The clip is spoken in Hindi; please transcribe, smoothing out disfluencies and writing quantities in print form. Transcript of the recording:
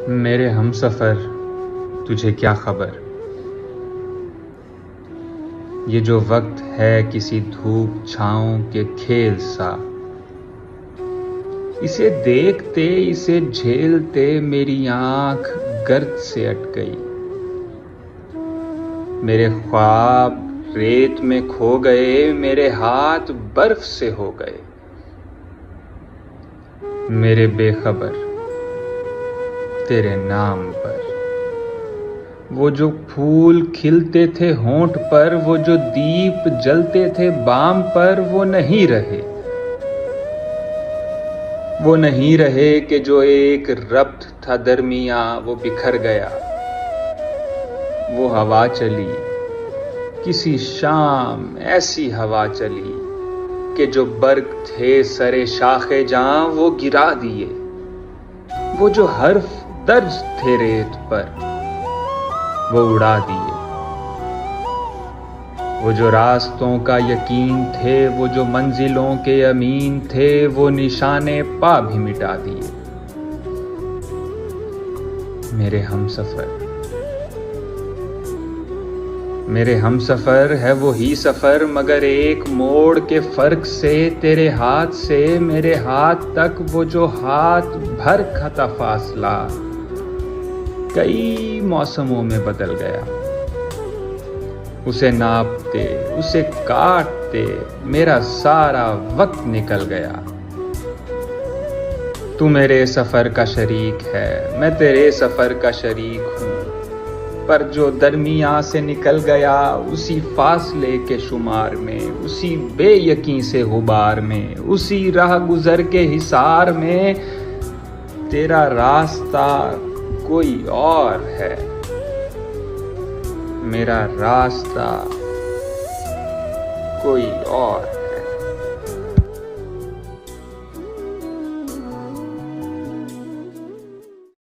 मेरे हमसफ़र तुझे क्या खबर। ये जो वक्त है किसी धूप छाँव के खेल सा, इसे देखते इसे झेलते मेरी आँख गर्द से अट गई। मेरे ख्वाब रेत में खो गए, मेरे हाथ बर्फ से हो गए। मेरे बेखबर तेरे नाम पर वो जो फूल खिलते थे होंठ पर, वो जो दीप जलते थे बाम पर, वो नहीं रहे। वो नहीं रहे कि जो एक रब्त था दरमियां वो बिखर गया। वो हवा चली किसी शाम, ऐसी हवा चली कि जो बर्ग थे सरे शाखे जहां वो गिरा दिए। वो जो हर्फ दर्ज थे रेत पर वो उड़ा दिए। वो जो रास्तों का यकीन थे, वो जो मंजिलों के अमीन थे, वो निशाने पा भी मिटा दिए। मेरे हमसफर है वो ही सफर, मगर एक मोड़ के फर्क से तेरे हाथ से मेरे हाथ तक वो जो हाथ भर का फासला कई मौसमों में बदल गया। उसे नापते उसे काटते मेरा सारा वक्त निकल गया। तू मेरे सफर का शरीक है, मैं तेरे सफर का शरीक हूँ, पर जो दरमियां से निकल गया उसी फासले के शुमार में, उसी बेयकीं से गुबार में, उसी राह गुजर के हिसार में तेरा रास्ता कोई और है। मेरा रास्ता कोई और।